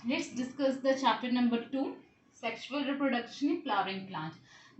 Let's discuss the chapter number 2, sexual reproduction in flowering plant.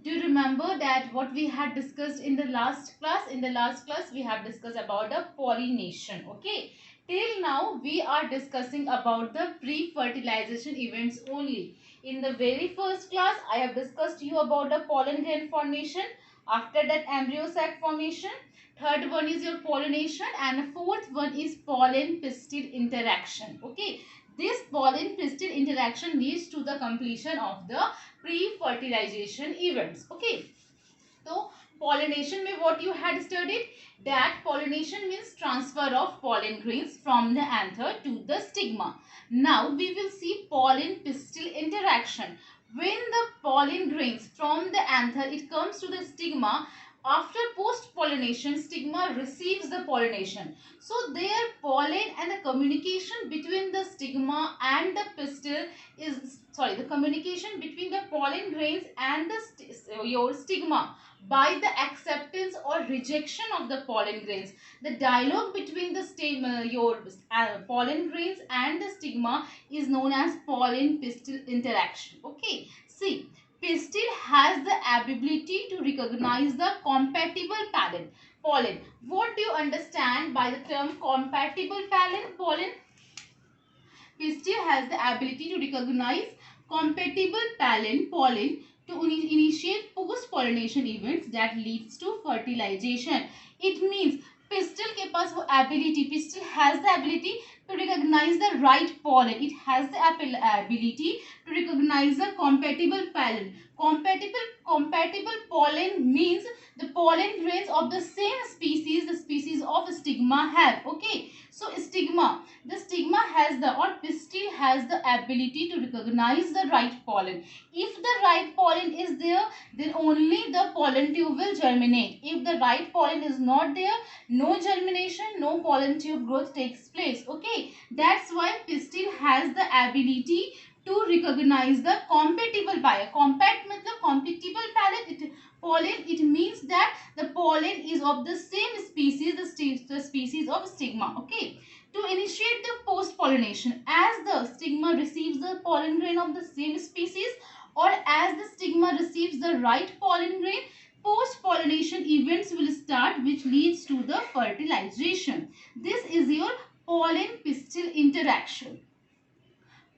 Do you remember that what we had discussed in the last class? In the last class, we have discussed about the pollination. Okay. Till now, we are discussing about the pre-fertilization events only. In the very first class, I have discussed you about the pollen grain formation. After that, embryo sac formation. Third one is your pollination, and fourth one is pollen pistil interaction. Okay. This pollen pistil interaction leads to the completion of the pre-fertilization events. Okay. So pollination में what you had studied, that pollination means transfer of pollen grains from the anther to the stigma. Now we will see pollen pistil interaction. When the pollen grains from the anther it comes to the stigma, after post pollination stigma receives the pollination. So their pollen and the communication between the stigma and the pistil is the communication between the pollen grains and the your stigma by the acceptance or rejection of the pollen grains. The dialogue between the your pollen grains and the stigma is known as pollen pistil interaction. Okay. See, pistil has the ability to recognize the compatible pollen. What do you understand by the term compatible pollen? Pistil has the ability to recognize compatible pollen to initiate post-pollination events that leads to fertilization. It means pistil के पास वो ability, pistil has the ability to recognize the right pollen. It has the ability to recognize the compatible pollen. Compatible pollen means the pollen grains of the same species, the species of stigma have. Okay. So the stigma has the or pistil has the ability to recognize the right pollen. If the right pollen is there, then only the pollen tube will germinate. If the right pollen is not there, no germination, no pollen tube growth takes place. Okay, that's why pistil has the ability to recognize the compatible pollen. Compact मतलब compatible pollen. It means that the pollen is of the same species, the species of stigma. Okay. To initiate the post pollination, as the stigma receives the pollen grain of the same species, or as the stigma receives the right pollen grain, post pollination events will start, which leads to the fertilization. This is your pollen pistil interaction.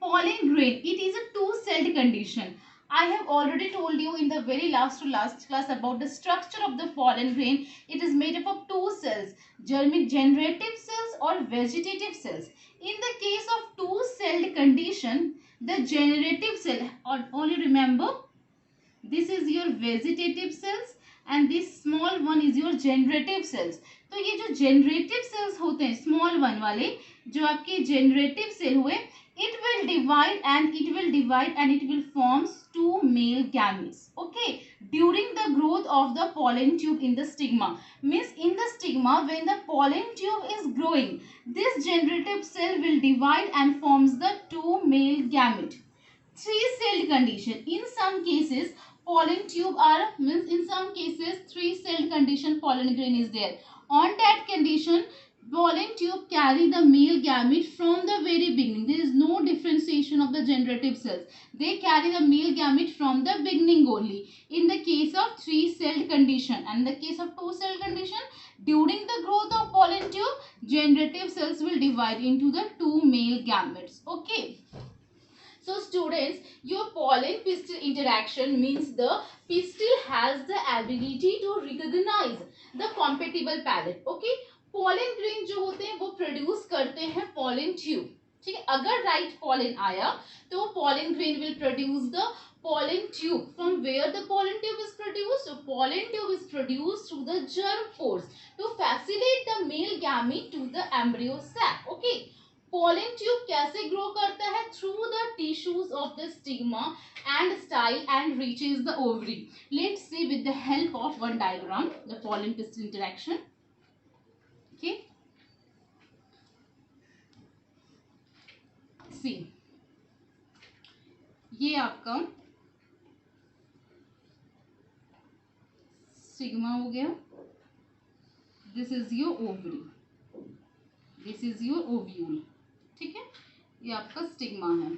Pollen grain, it is a two-celled condition. I have already told you in the very last class about the structure of the pollen grain. It is made up of two cells, generative cells or vegetative cells. In the case of two-celled condition, the generative cell, only remember, this is your vegetative cells and this small one is your generative cells. तो ये जो generative cells होते हैं small one वाले, जो आपके generative cell हुए, it will divide and it will form two male gametes. Okay, during the growth of the pollen tube in the stigma, means in the stigma when the pollen tube is growing, this generative cell will divide and forms the two male gamete. Three-celled condition. In some cases, pollen tube are means in some cases three-celled condition pollen grain is there. On that condition, pollen tube carry the male gamete from the very beginning. There is no differentiation of the generative cells. They carry the male gamete from the beginning only. In the case of three-celled condition and in the case of two-celled condition, during the growth of pollen tube, generative cells will divide into the two male gametes. Okay. So students, your pollen pistil interaction means the pistil has the ability to recognize the compatible pollen. Okay, pollen grain जो होते हैं वो produce करते हैं pollen tube. ठीक है, अगर right pollen आया तो pollen grain will produce the pollen tube. From where the pollen tube is produced? So pollen tube is produced through the germ pores to facilitate the male gamete to the embryo sac. Okay. Pollen tube कैसे grow करता है? Through the tissues of the stigma and style and reaches the ovary. Let's see with the help of one diagram the pollen pistil interaction. Okay. See, ये आपका stigma हो गया. This is your ovary. This is your ovule. ठीक है, ये आपका stigma है.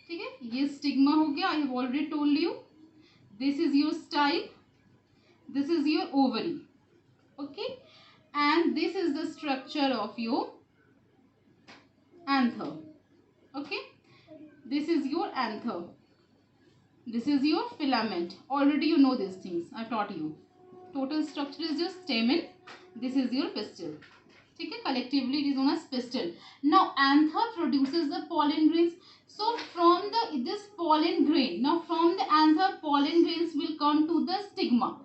ठीक है, ये स्टिग्मा हो गया. I have already told you this is your style, this is your ovary. Okay, and this is the structure of your anther. Okay, this is your anther, this is your filament. Already you know these things, I taught you. Total structure is your stamen, this is your pistil. ठीक है, collectively it is known as pistil. Now anther produces the pollen grains. So from this pollen grain, now from the anther pollen grains will come to the stigma.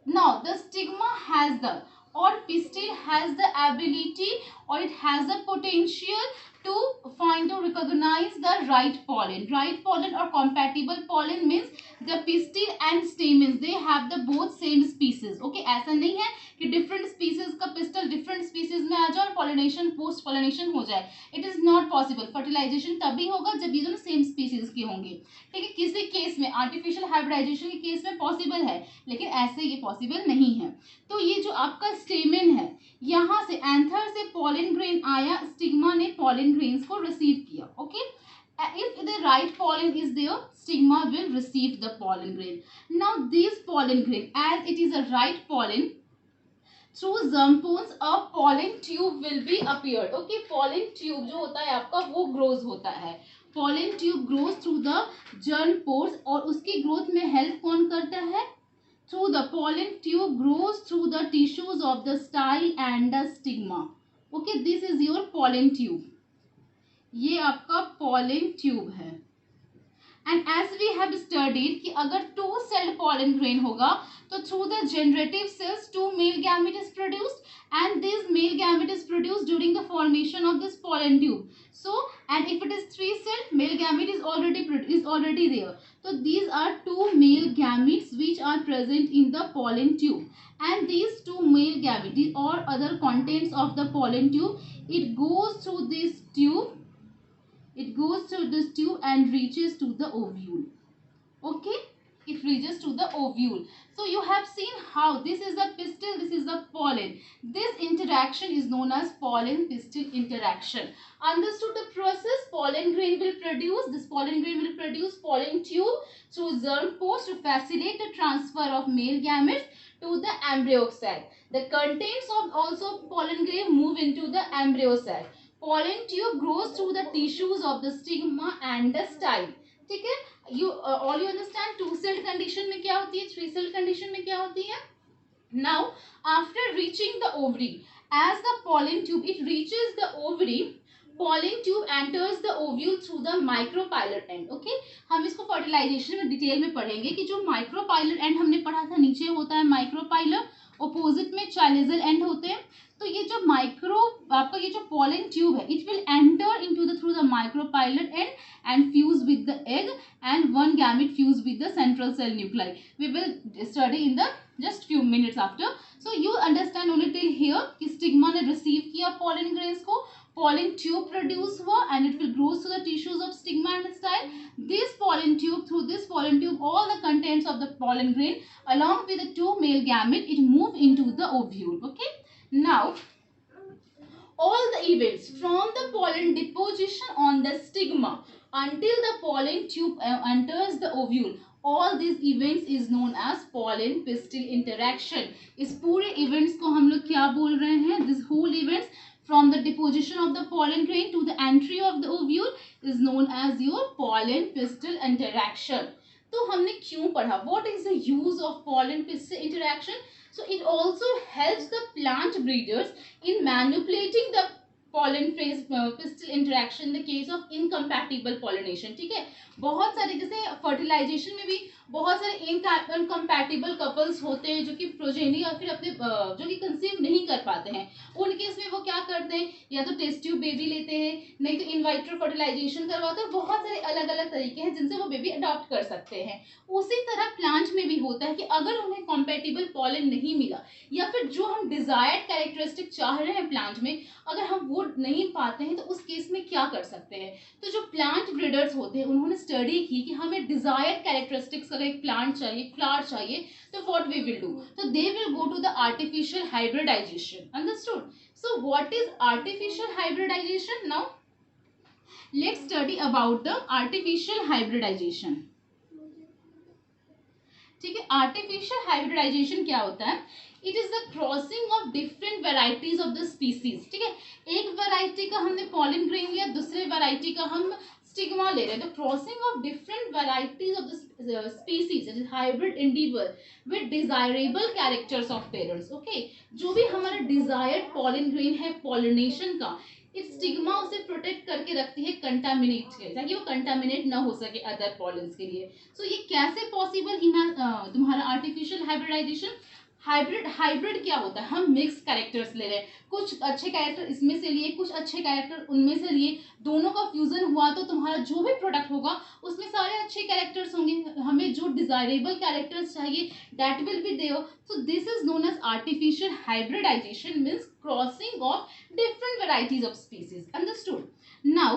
Now the stigma has the, or pistil has the ability, or it has the potential to find or recognize the right pollen. Right pollen or compatible pollen means the pistil and stamens, they have the both same species. Okay, ऐसा नहीं है कि different species का pistil different species में आ जाए और pollination post pollination हो जाए. It is not possible. Fertilization तभी होगा जब ये दोनों same species के होंगे. ठीक है, किसी केस में artificial hybridization के केस में possible है, लेकिन ऐसे ये possible नहीं है. तो ये जो आपका stamen है, यहाँ से एंथर से pollen grain आया, stigma ने pollen grains को receive किया. Okay, if the right pollen is there, stigma will receive the pollen grain. Now this pollen grain, as it is a right pollen, through germ pones a pollen tube will be appeared. Okay, pollen tube जो होता है आपका वो grows होता है. Pollen tube grows through the germ pores, और उसकी growth में help कौन करता है? Through the pollen tube grows through the tissues of the style and the stigma. Okay, this is your pollen tube. ये आपका pollen tube है. And as we have studied कि अगर two celled pollen grain होगा तो through the generative cells two male gamete is produced, and this male gamete is produced during the formation of this pollen tube. So and if it is three celled, male gamete is already there. So these are two male gametes which are present in the pollen tube, and these two male gametes or other contents of the pollen tube, it goes through this tube. It goes through this tube and reaches to the ovule. Okay, it reaches to the ovule. So you have seen how this is the pistil, this is the pollen. This interaction is known as pollen pistil interaction. Understood the process? Pollen grain will produce, this pollen grain will produce pollen tube through germ pores to facilitate the transfer of male gametes to the embryo sac. The contents of also pollen grain move into the embryo sac. Pollen tube grows through the tissues of the stigma and the style. ठीक है, you all you understand. Two celled condition में क्या होती है, three celled condition में क्या होती है? Now after reaching the ovary, as the pollen tube it reaches the ovary, pollen tube enters the ovule through the micropylar end. Okay, हम इसको fertilization में डिटेल में पढ़ेंगे कि जो micropylar end हमने पढ़ा था, नीचे होता है micropylar, opposite में chalical end होते हैं. तो ये जो माइक्रो आपका ये जो pollen tube है, it will enter into the through the micropylar end and fuse with the egg, and one gamete fuse with the central cell nuclei. We will study in the just few minutes after. So you understand only till here कि stigma ने receive किया pollen grains को, pollen tube produce हुआ and it will grow through the tissues of stigma and style. This pollen tube, through this pollen tube, all the contents of the pollen grain along with the two male gamete, it move into the ovule. Okay. Now, all the events from the pollen deposition on the stigma until the pollen tube enters the ovule, all these events is known as pollen pistil interaction. इस पूरे events को हम लोग क्या बोल रहे हैं? This whole events from the deposition of the pollen grain to the entry of the ovule is known as your pollen pistil interaction. तो हमने क्यों पढ़ा? What is the use of pollen pistil interaction? So it also helps the plant breeders in manipulating the pollen pistil interaction in the case of incompatible pollination. ठीक है, बहुत सारे जैसे fertilization में भी बहुत सारे इनकम्पैटिबल कपल्स होते हैं जो कि प्रोजेनी या फिर अपने जो कि कंसीव नहीं कर पाते हैं. उन केस में वो क्या करते हैं, या तो टेस्ट ट्यूब बेबी लेते हैं, नहीं तो इन वाइट्रो फर्टिलाइजेशन करवाते हैं. बहुत सारे अलग अलग तरीके हैं जिनसे वो बेबी अडॉप्ट कर सकते हैं. उसी तरह प्लांट में भी होता है कि अगर उन्हें कॉम्पेटिबल पॉलन नहीं मिला या फिर जो हम डिजायर्ड कैरेक्टरिस्टिक चाह रहे हैं प्लांट में, अगर हम वो नहीं पाते हैं तो उस केस में क्या कर सकते हैं. तो जो प्लांट ब्रीडर्स होते हैं उन्होंने स्टडी की कि हमें डिजायर्ड कैरेक्टरिस्टिक्स अगर एक प्लांट चाहिए, फ्लावर चाहिए, तो व्हाट वी विल डू, तो they will go to the artificial hybridisation. Understood? So what is artificial hybridisation? Now let's study about the artificial hybridisation. ठीक है, आर्टिफिशियल हाइब्रिडाइजेशन क्या होता है? It is the crossing of different varieties of the species. ठीक है, एक variety का हमने पॉलन ग्रेन लिया, दूसरे वैरायटी का हम स्टिग्मा ले रहे हैं। तो crossing of different varieties of the species it is hybrid individual with desirable characters of parents. Okay, जो भी हमारा डिजायर्ड पॉलन ग्रेन है पॉलिनेशन का, इस स्टिग्मा उसे प्रोटेक्ट करके रखती है कंटामिनेट के लिए, ताकि वो कंटामिनेट ना हो सके अदर पॉलेंस के लिए। सो ये कैसे पॉसिबल तुम्हारा आर्टिफिशियल हाइब्रिडाइजेशन? हाइब्रिड क्या होता है? हम मिक्स कैरेक्टर्स ले रहे हैं, कुछ अच्छे कैरेक्टर इसमें से लिए, कुछ अच्छे कैरेक्टर उनमें से लिए, दोनों का फ्यूजन हुआ तो तुम्हारा जो भी प्रोडक्ट होगा उसमें सारे अच्छे कैरेक्टर्स होंगे। हमें जो डिजायरेबल कैरेक्टर्स चाहिए that will be there. So this is known as artificial hybridisation, means crossing of different varieties of species. Understood? Now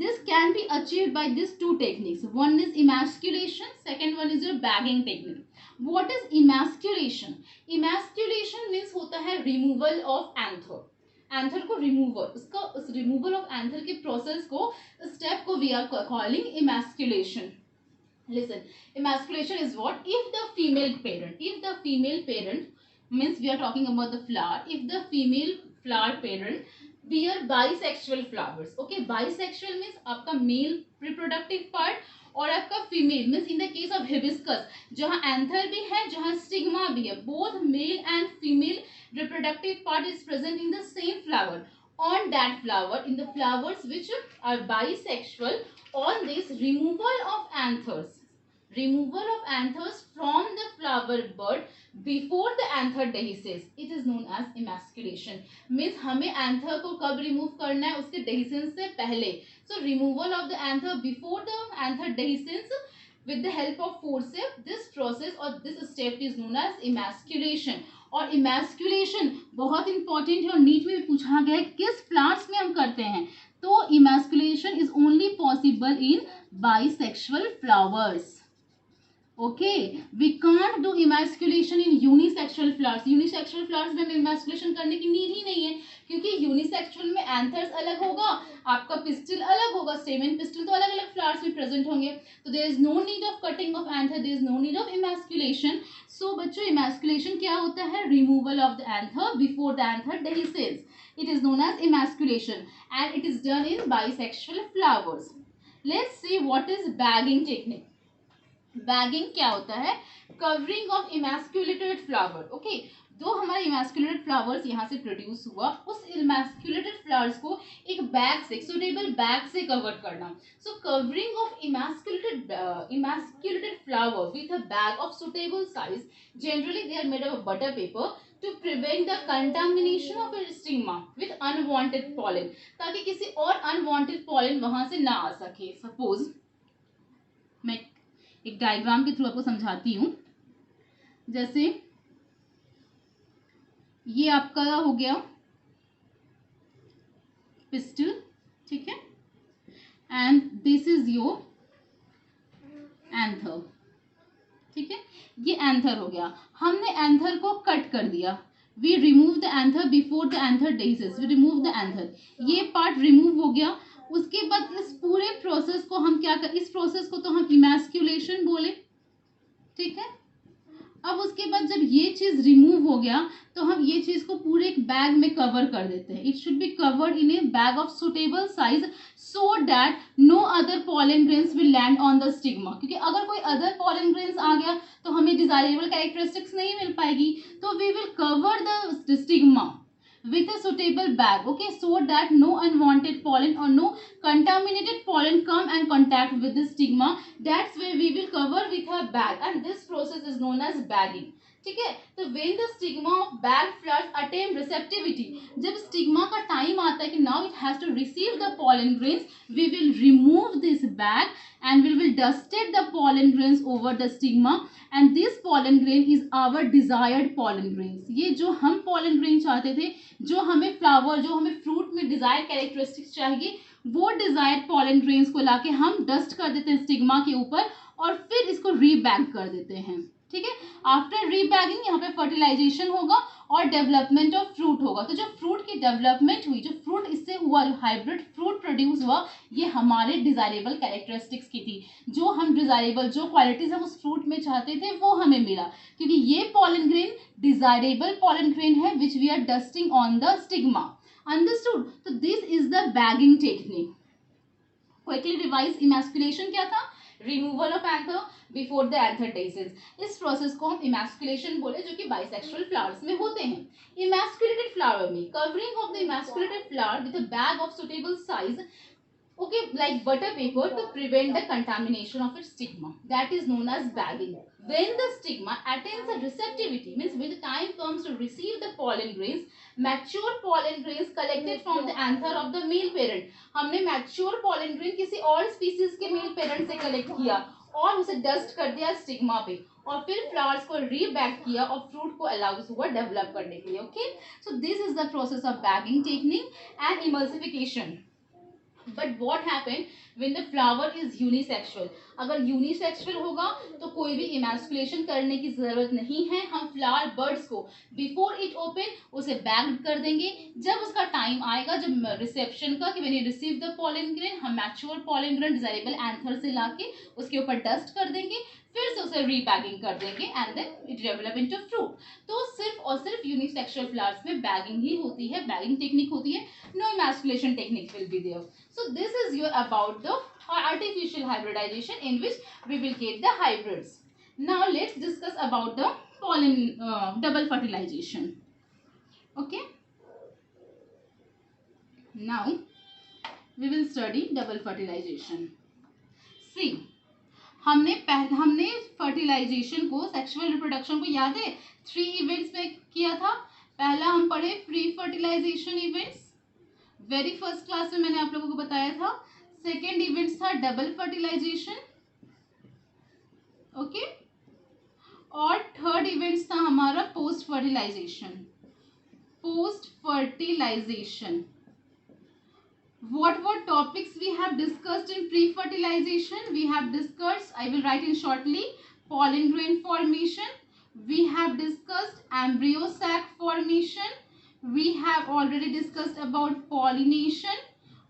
this can be achieved by these two techniques. One is emasculation, second one is your bagging technique. What is emasculation? Emasculation means होता है removal of anther. Anther को removal, उसका उस removal of anther के process को, step को we are calling emasculation. Listen, emasculation is what? If the female parent means we are talking about the flower, if the female flower parent bear bisexual flowers. Okay, bisexual means आपका male reproductive part और आपका female means in the case of hibiscus जहाँ anther भी है जहाँ stigma भी है, both male and female reproductive part is present in the same flower. On that flower, in the flowers which are bisexual, on this removal of anthers from the flower bud before the anther dehiscence, it is known as emasculation. Means हमें anther को कब remove करना है? उसके dehiscence से पहले. So removal of the anther before the anther dehiscence with the help of forceps, this process or this step is known as emasculation. और emasculation बहुत इंपॉर्टेंट है और नीट में भी पूछा गया है किस प्लांट्स में हम करते हैं, तो emasculation is only possible in bisexual flowers. Okay, we can't do emasculation in unisexual flowers. Unisexual flowers में emasculation करने की नीड ही नहीं है, क्योंकि unisexual में anthers अलग होगा, आपका pistil अलग होगा, stamen pistil तो अलग अलग flowers में present होंगे, तो there is no need of cutting of anther, there is no need of emasculation. So बच्चों emasculation क्या होता है? Removal of the anther before the anther dehiscence. It is known as emasculation and it is done in bisexual flowers. Let's see what is bagging technique. Bagging क्या होता है? Covering of emasculated flower. Okay, जो हमारा इमैस्कुलेटेड flowers यहाँ से produce हुआ, उस इमैस्कुलेटेड flowers को एक बैग से, सुटेबल बैग से कवर करना. So covering of emasculated flower with a bag of suitable size, generally they are made of butter paper to prevent the contamination of a stigma with unwanted pollen, ताकि किसी और unwanted pollen वहां से ना आ सके. Suppose मैं एक diagram के थ्रू आपको समझाती हूँ. जैसे ये आपका हो गया पिस्टल, ठीक है, and this is your anther. ठीक है, ये एंथर हो गया. हमने एंथर को कट कर दिया. We remove the anther before the anther dehisces. We remove the anther, ये पार्ट रिमूव हो गया. उसके बाद इस पूरे प्रोसेस को हम क्या कर, इस प्रोसेस को तो हम इमैस्कुलेशन बोले. ठीक है, अब उसके बाद जब ये चीज रिमूव हो गया तो हम ये चीज को पूरे एक बैग में कवर कर देते हैं. It should be covered in a bag of suitable size so that no other pollen grains will land on the stigma. क्योंकि अगर कोई अदर पॉलन ग्रेन्स आ गया तो हमें डिजायरेबल कैरेक्टरिस्टिक्स नहीं मिल पाएगी. तो we will cover the stigma with a suitable bag, okay, so that no unwanted pollen or no contaminated pollen come and contact with the stigma. That's why we will cover with a bag and this process is known as bagging. ठीक है, तो when the stigma of bag flowers attain receptivity, जब stigma का time आता है कि now it has to receive the pollen grains, we will remove this bag and we will dusted the pollen grains over the stigma and this pollen grain is our desired pollen grains. ये जो हम pollen grain चाहते थे, जो हमें flower, जो हमें fruit में डिजायर कैरेक्टरिस्टिक्स चाहिए, वो डिजायर्ड pollen grains को लाके हम डस्ट कर देते हैं स्टिग्मा के ऊपर और फिर इसको रीबैग कर देते हैं. ठीक है। आफ्टर रीबैगिंग यहाँ पे फर्टिलाइजेशन होगा और डेवलपमेंट ऑफ फ्रूट होगा। तो जो फ्रूट की डेवलपमेंट हुई, जो फ्रूट इससे हुआ, जो हाइब्रिड फ्रूट प्रोड्यूस हुआ, ये हमारे डिजायरेबल कैरेक्टरिस्टिक्स की थी। जो हम डिजायरेबल, जो क्वालिटीज हम उस फ्रूट में चाहते थे वो हमें मिला, क्योंकि ये pollen grain desirable pollen grain है which we are dusting on the stigma. Understood? तो this is the bagging technique. Quickly revise, emasculation क्या था? Removal of anther before the anthesis. इस प्रोसेस को हम इमैस्कुलेशन बोले, जो कि बाइसेक्सुअल फ्लावर्स में होते हैं। इमैस्कुलेटेड फ्लावर में covering of the emasculated flower with a bag of suitable size, okay, like butter paper, to prevent the contamination of its stigma, that is known as bagging. When the stigma attains a receptivity, means when the time comes to receive the pollen grains, mature pollen grains collected from the anther of the male parent, हमने mature pollen grain किसी और species के male parent से collect किया और उसे dust कर दिया स्टिग्मा पे, और फिर फ्लावर्स को रीबैग किया और फ्रूट को अलाउस हुआ डेवलप करने के लिए। Okay, so this is the process of bagging technique and emulsification. But what happen when the flower is unisexual? अगर यूनिसेक्सुअल होगा तो कोई भी इमैस्कुलेशन करने की जरूरत नहीं है। हम फ्लावर बर्ड्स को बिफोर इट ओपन उसे बैग कर देंगे। जब उसका टाइम आएगा, जब रिसेप्शन का, कि when you receive the pollen grain, हम mature pollen grain desirable anther से लाके उसके ऊपर डस्ट कर देंगे, फिर से उसे रीबैगिंग कर देंगे and then it develop into fruit. तो सिर्फ और सिर्फ यूनिसेक्सुअल फ्लावर्स में बैगिंग ही होती है, बैगिंग टेक्निक होती है, no emasculation technique will be there. So this is your about the artificial hybridization in which we will get the hybrids. Now let's discuss about the pollen double fertilization. Okay. Now we will study double fertilization. See, हमने fertilisation को, sexual reproduction को याद है 3 events में किया था। पहला हम पढ़े pre fertilisation events, very first class में मैंने आप लोगों को बताया था। सेकेंड इवेंट था डबल फर्टिलाइजेशन, ओके, और थर्ड इवेंट था हमारा post fertilisation. Post fertilisation, what topics we have discussed in pre-fertilization? We have discussed, I will write in shortly, pollen grain formation. We have discussed embryo sac formation. We have already discussed about pollination,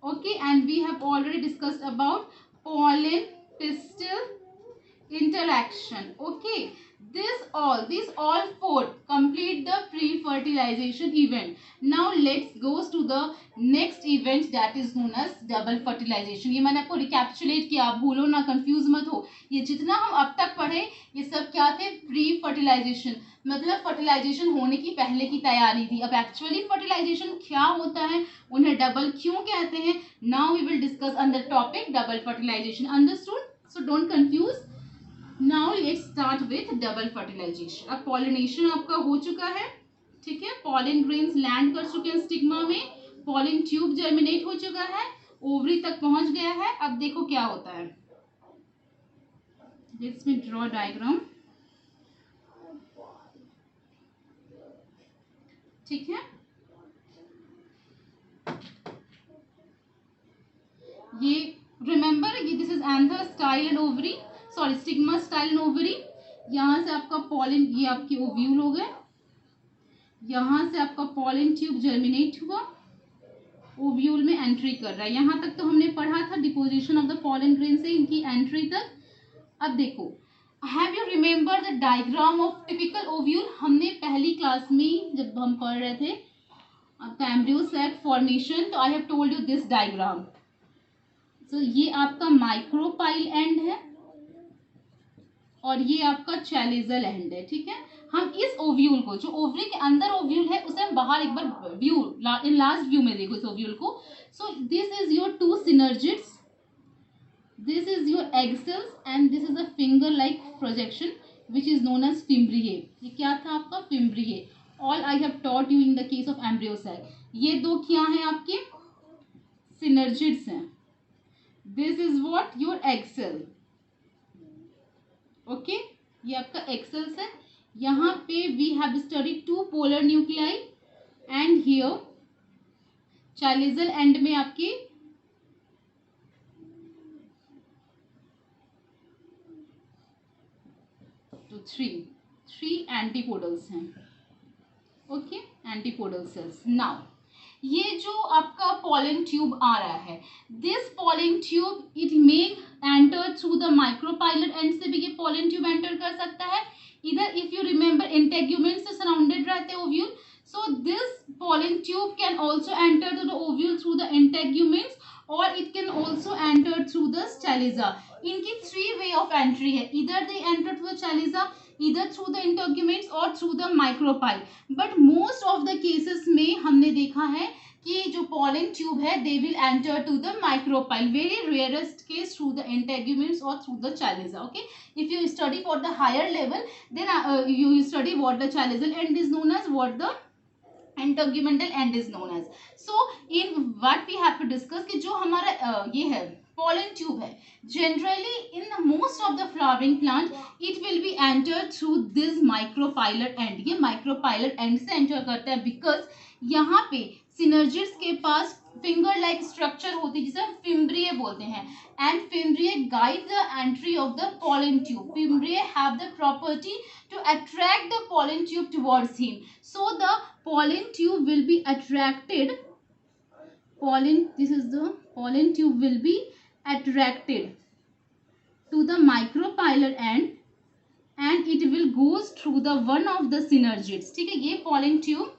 okay, and we have already discussed about pollen pistil interaction. Okay, these all 4 complete the pre-fertilization event. Now let's go to the next event, that is known as double fertilization. ये मैंने आपको recapitulate किया, आप भूलो ना, confuse मत हो। ये जितना हम अब तक पढ़े ये सब क्या थे? प्री फर्टिलाइजेशन, मतलब फर्टिलाइजेशन होने की पहले की तैयारी थी। अब एक्चुअली फर्टिलाइजेशन क्या होता है, उन्हें डबल क्यों कहते हैं, now we will discuss under topic double fertilisation. Understood? So don't confuse. Now let's start with double fertilisation. अब पॉलिनेशन आपका हो चुका है, ठीक है, पॉलन ग्रेन्स लैंड कर चुके हैं स्टिग्मा में, पॉलन ट्यूब जर्मिनेट हो चुका है, ओवरी तक पहुंच गया है। अब देखो क्या होता है, लेट्स मी ड्रॉ डायग्राम, ठीक है। ये रिमेंबर, ये this is anther style and ovary, sorry stigma style and ovary. यहाँ से आपका पॉलन, ये आपकी ओव्यूल हो गए, यहाँ से आपका पॉलन ट्यूब जर्मिनेट हुआ, ओव्यूल में एंट्री कर रहा है। यहाँ तक तो हमने पढ़ा था deposition of the pollen grain से इनकी एंट्री तक। अब देखो, have you remember the diagram of typical ovule? हमने पहली क्लास में जब हम पढ़ रहे थे एम्ब्रियो सैक फॉर्मेशन, तो I have told you this diagram. So ये आपका माइक्रोपाइल एंड है और ये आपका चैलिजल एंड है, ठीक है। हम इस ओव्यूल को, जो ओवरी के अंदर ओव्यूल है, उसे हम बाहर एक बार व्यू, इन लास्ट व्यू में देखो इस ओव्यूल को। सो this is your 2 synergids, this is your egg cells and this is a finger like projection which is known as fimbriae. ये क्या था आपका? fimbriae. All I have taught you in the case of embryo sac. ये 2 क्या हैं आपके? synergids हैं। This is what your egg cell. Okay, ये आपका egg cells है। यहाँ पे we have studied 2 polar nuclei and here chalical end में आपकी थ्री एंटीपोडल हैं. Okay, antipodal cells. नाउ ये जो आपका पॉलन ट्यूब आ रहा है, this pollen tube it may enter through the micropylar end से भी ये पॉलन ट्यूब एंटर कर सकता है. इधर इफ यू रिमेंबर इंटेग्यूमेंट से सराउंडेड रहते हैं ovule, so this pollen tube can also enter to the ovule through the integuments or it can also enter through the chaliza. इनकी 3 way of entry है. either they enter through the chaliza, either through the integuments or through the micropyle. but most of the cases में हमने देखा है कि जो pollen tube है they will enter to the micropyle. very rarest case through the integuments or through the chaliza. okay, if you study for the higher level then you study what the chalizal end is known as, what the integumental end is known as. So in what we have to discuss कि जो हमारा ये है pollen tube है, generally in most of the flowering plant it will be enter through this micropylar end. ये micropylar end से enter करता है बिकॉज यहाँ पे सिनर्जिड्स के पास फिंगर लाइक स्ट्रक्चर होती है जिसे हम फिम्ब्रिए बोलते हैं. And fimbriae guide the entry of the pollen tube. Fimbriae have the property to attract the pollen tube towards him. So the pollen tube will be attracted. This is the pollen tube will be attracted to the micropylar end and it will goes through the one of the synergids. ठीक है, ये pollen tube.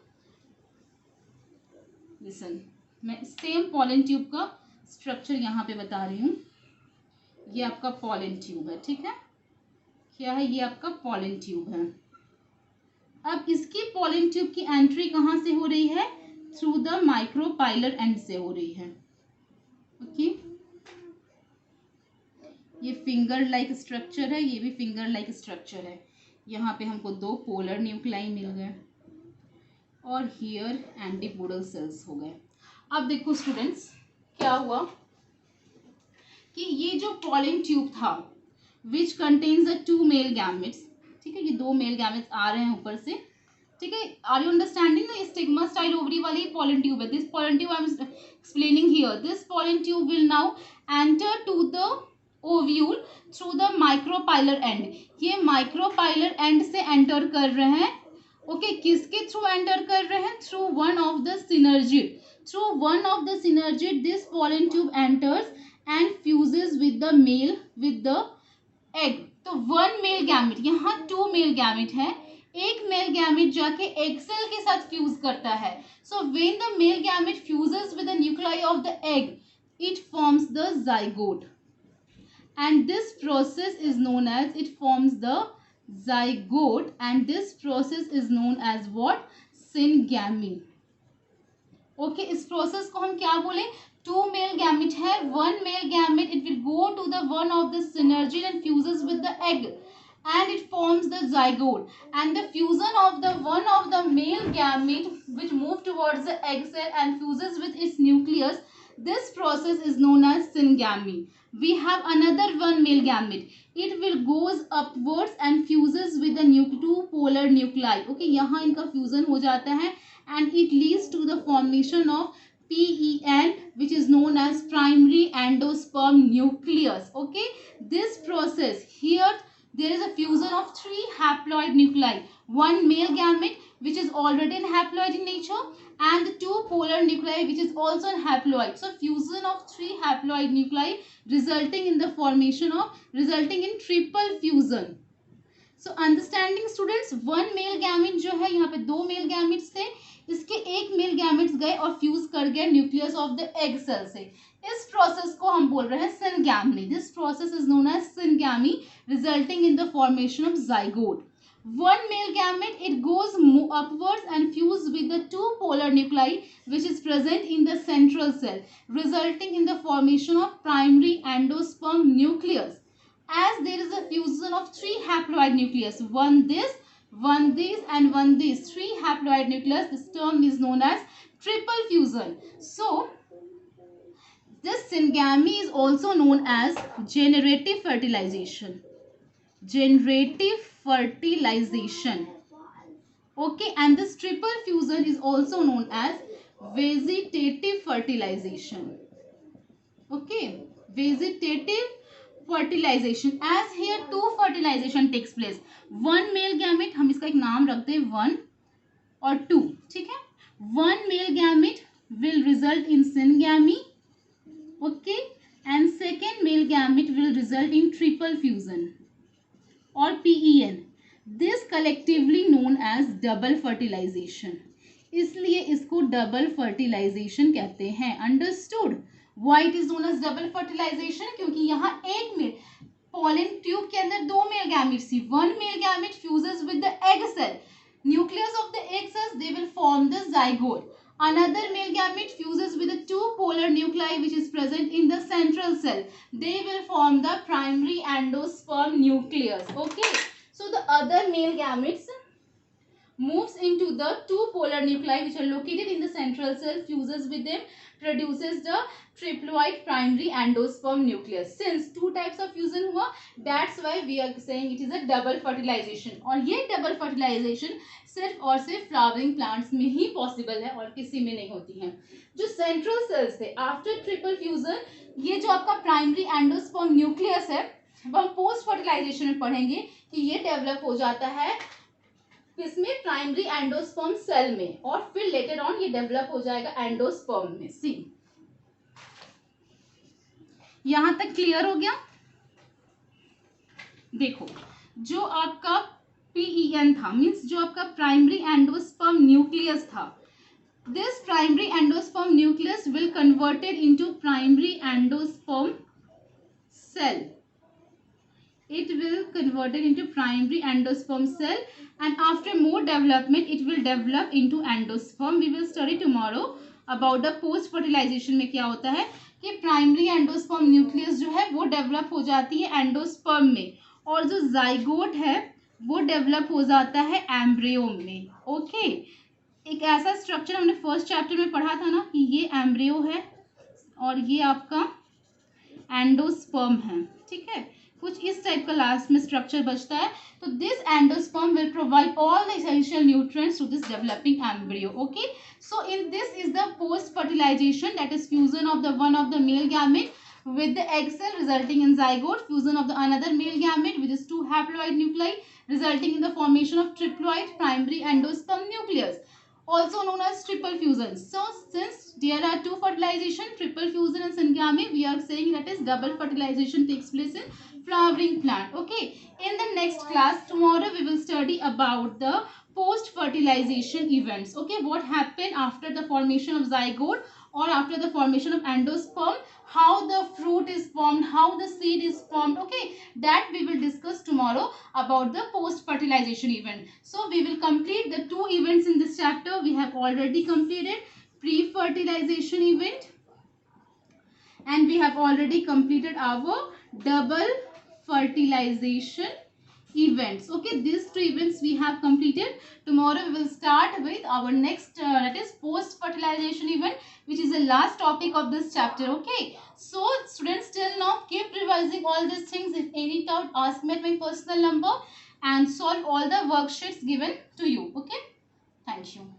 Listen, मैं same pollen tube का structure यहाँ पे बता रही हूँ. ये आपका pollen tube है. ठीक है, क्या है ये आपका पॉलन ट्यूब है. अब इसकी पॉलन ट्यूब की एंट्री कहाँ से हो रही है? थ्रू द माइक्रोपाइलर एंड से हो रही है. ओके, ये फिंगर लाइक स्ट्रक्चर है, ये भी फिंगर लाइक स्ट्रक्चर है. यहाँ पे हमको 2 पोलर न्यूक्लाई मिल गए और हियर एंटीपोडल सेल्स हो गए. अब देखो स्टूडेंट्स क्या हुआ कि ये जो पॉलन ट्यूब था which contains the 2 male gametes. ठीक है, ये 2 मेल गैमेट्स आ रहे हैं ऊपर से. ठीक है, आर यू अंडरस्टैंडिंग? ना स्टिग्मा स्टाइल ओवरी वाली पॉलन ट्यूब है. This pollen tube I am explaining here. This pollen tube will now enter to the ovule through the micropylar end. ये माइक्रोपाइलर एंड से एंटर कर रहे हैं. Okay, किसके through enter कर रहे हैं? Through one of the synergid. Through one of the synergid this pollen tube enters and fuses with the mail with the egg. तो 1 मेल गैमेट, यहाँ 2 मेल गैमेट है. एक मेल गैमेट जाके egg cell के साथ फ्यूज करता है. So when the male gamete fuses with the nuclei of the egg it forms the zygote and this process is known as it forms the zygote and this process is known as what? Syngamy. Okay, इस process को हम क्या बोले? 2 male gamete है, 1 male gamete it will go to the one of the synergid and fuses with the egg and it forms the zygote. And the fusion of the one of the male gamete which move towards the egg cell and fuses with its nucleus, this process is known as syngamy. We have another 1 male gamete. It will goes upwards and fuses with the 2 polar nuclei. Okay, यहाँ इनका fusion हो जाता है and it leads to the formation of PEN which is known as primary endosperm nucleus. Okay, this process here there is a fusion of 3 haploid nuclei, 1 male gamete which is already an haploid in nature and 2 polar nuclei which is also an haploid. So fusion of 3 haploid nuclei resulting in triple fusion. So understanding students, 1 male gamete जो है, यहाँ पे 2 male gametes थे, इसके एक male gametes गए और fuse कर गए nucleus of the egg cell से. इस प्रोसेस को हम बोल रहे हैं syngamy. This process is known as syngamy resulting in the formation of zygote. 1 male gamete it goes upwards and fuse with the 2 polar nuclei which is present in the central cell resulting in the formation of primary endosperm nucleus. As there is a fusion of 3 haploid nucleus, one this and one this, 3 haploid nucleus, this term is known as triple fusion. So this syngamy is also known as generative fertilization. Okay, and this triple fusion is also known as vegetative fertilization. Okay, vegetative fertilization, as here two fertilization takes place. One male gamete, हम इसका एक नाम रखते हैं 1 और 2, ठीक है. One male gamete will result in syngamy, okay, and second male gamete will result in triple fusion or PEN. This collectively known as double fertilization. इसलिए इसको डबल फर्टिलाइजेशन कहते हैं. Understood. Why it is known as double fertilization? क्योंकि यहाँ एक mail pollen tube के अंदर दो मेल गैमेट्स थी. One male gamete fuses with the egg cell. Nucleus of the egg cells, they will form the zygote. Another male gamete fuses with the two polar nuclei which is present in the central cell. They will form the primary endosperm nucleus. Okay. So the other male gametes moves into the two polar nuclei which are located in the central cell, fuses with them, produces the triploid primary endosperm nucleus. Since two types of fusion हुआ, that's why we are saying it is a double fertilization. और ये double fertilization सिर्फ और सिर्फ flowering plants में ही possible है और किसी में नहीं होती है. जो central cells थे after triple fusion, ये जो आपका primary endosperm nucleus है, अब हम पोस्ट फर्टिलाइजेशन में पढ़ेंगे कि ये डेवलप हो जाता है किसमें, प्राइमरी एंडोस्पर्म सेल में, और फिर लेटर ऑन ये डेवलप हो जाएगा एंडोस्पर्म में. सी, यहां तक क्लियर हो गया. देखो, जो आपका PEN था, मीन्स जो आपका प्राइमरी एंडोस्पर्म न्यूक्लियस था, this primary endosperm nucleus will converted into primary endosperm cell. It will converted into primary endosperm cell, and after more development it will develop into endosperm. We will study tomorrow about the post fertilization में क्या होता है कि primary endosperm nucleus जो है वो develop हो जाती है एंडोस्पर्म में, और जो जाइगोट है वो डेवलप हो जाता है एम्ब्रियो में. ओके, एक ऐसा स्ट्रक्चर हमने फर्स्ट चैप्टर में पढ़ा था ना कि ये एम्ब्रियो है और ये आपका एंडोस्पर्म है. ठीक है, कुछ इस टाइप का लास्ट में स्ट्रक्चर बचता है. तो this endosperm will provide all the essential nutrients to this developing embryo. Okay, so in this is the post fertilisation, that is fusion of the one of the male gamete with the egg cell resulting in zygote, fusion of the another male gamete with its two haploid nuclei resulting in the formation of triploid primary endosperm nucleus, also known as triple fusion. So since there are two fertilization, triple fusion and syngamy, we are saying that is double fertilization takes place in flowering plant. Okay, in the next class tomorrow we will study about the post fertilization events. Okay, what happened after the formation of zygote or after the formation of endosperm, how the fruit is formed, how the seed is formed. Okay, that we will discuss tomorrow about the post fertilization event. So we will complete the two events in this chapter. We have already completed pre fertilization event and we have already completed our double fertilization events. Okay, these two events we have completed. Tomorrow we will start with our next that is post fertilization event, which is the last topic of this chapter. Okay, so students, till now keep revising all these things. If any doubt, ask me at my personal number and solve all the worksheets given to you. Okay, thank you.